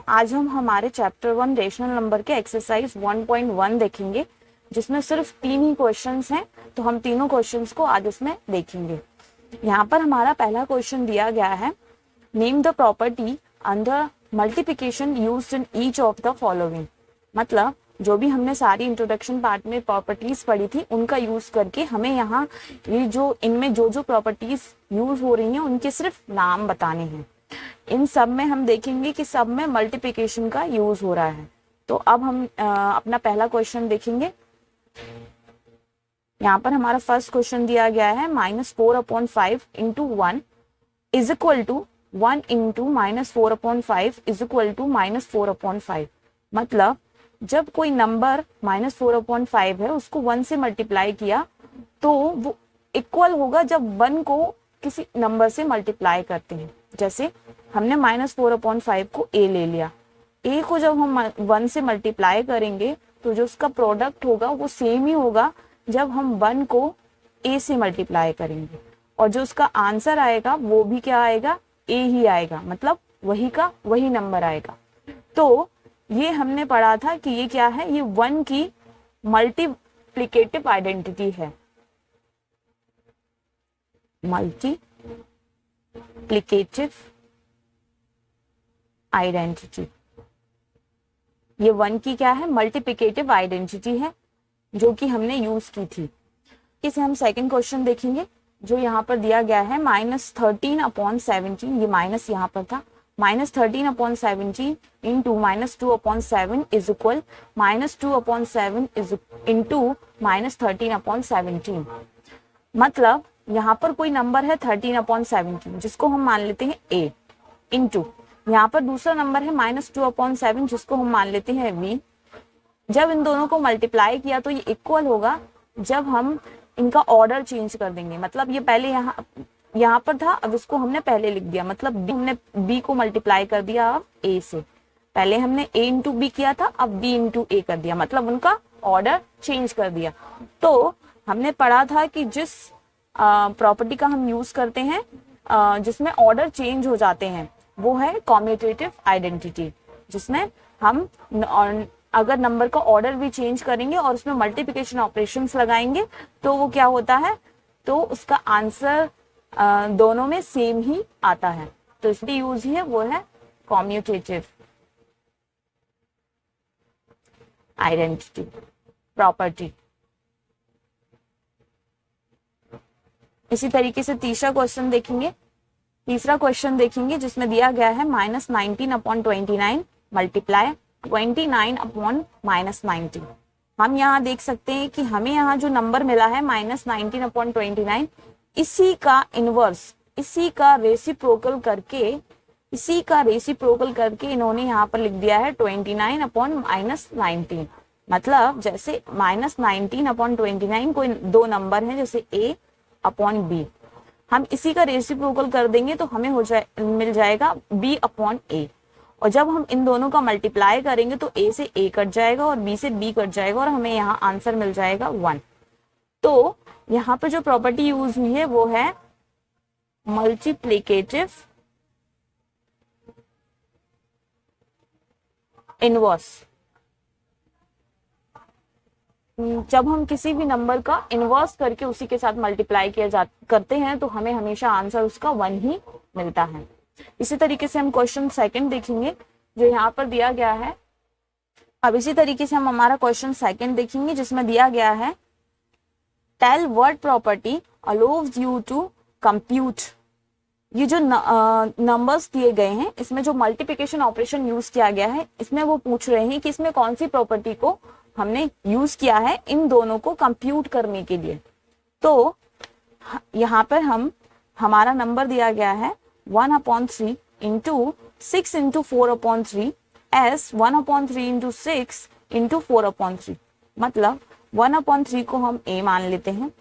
आज हम हमारे चैप्टर 1 रेशनल नंबर के एक्सरसाइज 1.1 देखेंगे, जिसमें सिर्फ 3 ही क्वेश्चंस हैं। तो हम तीनों क्वेश्चंस को आज इसमें देखेंगे। यहाँ पर हमारा पहला क्वेश्चन दिया गया है, name the property under multiplication used in each of the following. मतलब जो भी हमने सारी इंट्रोडक्शन पार्ट में प्रॉपर्टीज पढ़ी थी, उनका यूज करके हमें यहाँ ये जो इनमें जो जो प्रॉपर्टीज यूज हो रही हैं उनके सिर्फ नाम बताने हैं। इन सब में हम देखेंगे कि सब में मल्टीप्लिकेशन का यूज हो रहा है। तो अब हम अपना पहला क्वेश्चन देखेंगे। यहाँ पर हमारा फर्स्ट क्वेश्चन दिया गया है, -4/5 into 1 is equal to 1 into -4/5 is equal to -4/5। मतलब जब कोई नंबर -4/5 है उसको 1 से मल्टीप्लाई किया तो वो इक्वल होगा जब 1 को किसी नंबर से मल्टीप्लाई करते हैं। जैसे हमने -4/5 को a ले लिया, a को जब हम 1 से मल्टीप्लाई करेंगे तो जो उसका प्रोडक्ट होगा वो सेम ही होगा जब हम 1 को a से मल्टीप्लाई करेंगे, और जो उसका आंसर आएगा वो भी क्या आएगा, a ही आएगा। मतलब वही का वही नंबर आएगा। तो ये हमने पढ़ा था कि ये क्या है, ये 1 की मल्टीप्लिकेटिव आइडेंटिटी है। मल्टीप्लिकेटिव आइडेंटिटी, ये 1 की क्या है, मल्टीप्लिकेटिव आइडेंटिटी है जो कि हमने यूज की थी। इसे हम सेकंड क्वेश्चन देखेंगे, जो यहाँ पर दिया गया है -13/17। ये माइनस यहाँ पर था, -13/17 into -2/7 is equal -2/7 is into -13/17। मतलब यहाँ पर कोई नंबर है 13/17 जिसको हम मान लेते हैं a, इंटू यहाँ पर दूसरा नंबर है -2/7 जिसको हम मान लेते हैं b। जब इन दोनों को मल्टीप्लाई किया तो ये इक्वल होगा जब हम इनका ऑर्डर चेंज कर देंगे। मतलब ये पहले यहाँ पर था, अब इसको हमने पहले लिख दिया। मतलब हमने b को मल्टीप्लाई कर दिया अब a से। पहले हमने a इंटू बी किया था, अब b इंटू a कर दिया। मतलब उनका ऑर्डर चेंज कर दिया। तो हमने पढ़ा था कि जिस प्रॉपर्टी का हम यूज करते हैं जिसमें ऑर्डर चेंज हो जाते हैं वो है कॉम्यूटेटिव आइडेंटिटी, जिसमें हम अगर नंबर का ऑर्डर भी चेंज करेंगे और उसमें मल्टीप्लिकेशन ऑपरेशंस लगाएंगे तो वो क्या होता है, तो उसका आंसर दोनों में सेम ही आता है। तो इसकी यूज ही है वो है कॉम्यूटेटिव आइडेंटिटी प्रॉपर्टी। इसी तरीके से तीसरा क्वेश्चन देखेंगे जिसमें दिया गया है -19/29 मल्टीप्लाई 29/-19। हम यहाँ देख सकते हैं कि हमें यहाँ जो नंबर मिला है -19/29, इसी का इनवर्स, इसी का रेसिप्रोकल करके इन्होंने यहाँ पर लिख दिया है 29/-19। मतलब जैसे -19/29 कोई दो नंबर हैं जैसे a/b, हम इसी का रेसिप्रोकल कर देंगे तो हमें मिल जाएगा b/a। और जब हम इन दोनों का मल्टीप्लाई करेंगे तो a से a कट जाएगा और b से b कट जाएगा और हमें यहाँ आंसर मिल जाएगा 1। तो यहाँ पे जो प्रॉपर्टी यूज हुई है वो है मल्टीप्लिकेटिव इनवर्स। जब हम किसी भी नंबर का इनवर्स करके उसी के साथ मल्टीप्लाई करते हैं तो हमें हमेशा आंसर उसका 1 ही मिलता है। इसी तरीके से हम क्वेश्चन सेकंड देखेंगे जो यहाँ पर दिया गया है। अब इसी तरीके से हम हमारा क्वेश्चन सेकंड देखेंगे जिसमें दिया गया है, tell what property allows you to compute. ये जो नंबर्स दिए गए हैं इसमें जो मल्टीप्लिकेशन ऑपरेशन यूज किया गया है, इसमें वो पूछ रहे हैं कि इसमें कौन सी प्रॉपर्टी को हमने यूज किया है इन दोनों को कंप्यूट करने के लिए। तो यहाँ पर हमारा नंबर दिया गया है 1/3 into 6 into 4/3 S 1/3 into 6 into 4/3। मतलब 1/3 को हम a मान लेते हैं,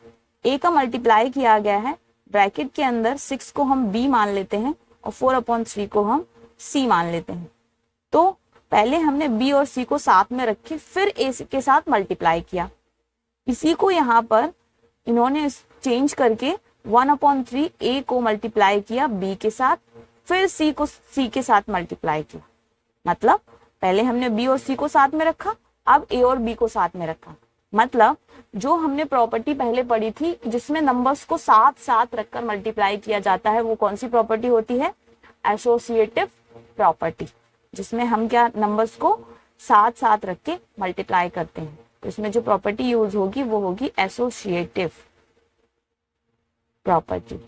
a का मल्टीप्लाई किया गया है, ब्रैकेट के अंदर 6 को हम b मान लेते हैं और 4/3 को हम c मान लेते हैं। तो पहले हमने b और c को साथ में रखे, फिर a के साथ मल्टीप्लाई किया। इसी को यहाँ पर इन्होंने चेंज करके 1/3 a को मल्टीप्लाई किया b के साथ, फिर c को c के साथ मल्टीप्लाई किया। मतलब पहले हमने बी और सी को साथ में रखा, अब ए और बी को साथ में रखा। मतलब जो हमने प्रॉपर्टी पहले पढ़ी थी जिसमें नंबर्स को साथ साथ रखकर मल्टीप्लाई किया जाता है, वो कौन सी प्रॉपर्टी होती है? एसोसिएटिव प्रॉपर्टी, जिसमें हम क्या नंबर्स को साथ साथ रख के मल्टीप्लाई करते हैं। तो इसमें जो प्रॉपर्टी यूज होगी वो होगी एसोसिएटिव प्रॉपर्टी।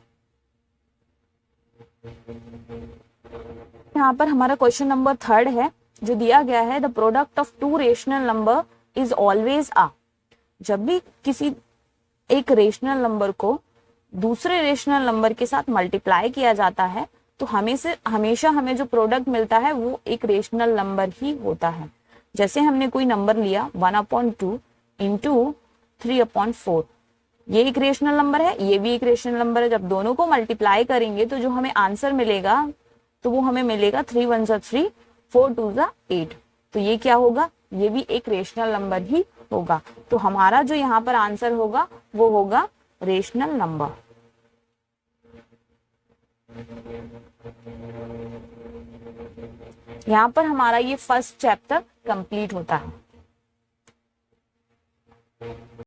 यहाँ पर हमारा क्वेश्चन नंबर 3 है, जो दिया गया है, the product of two rational number is always a. जब भी किसी एक रेशनल नंबर को दूसरे रेशनल नंबर के साथ मल्टीप्लाई किया जाता है तो हमेशा हमें जो प्रोडक्ट मिलता है वो एक रेशनल नंबर ही होता है। जैसे हमने कोई नंबर लिया 1/2 इंटू 3/4, ये एक रेशनल नंबर है, ये भी एक रेशनल नंबर है। जब दोनों को मल्टीप्लाई करेंगे तो जो हमें आंसर मिलेगा तो वो हमें मिलेगा 3 1 3, 4 2 8। तो ये क्या होगा? ये भी एक रेशनल नंबर ही होगा। तो हमारा जो यहाँ पर आंसर होगा वो होगा रेशनल नंबर। यहाँ पर हमारा ये फर्स्ट चैप्टर कंप्लीट होता है।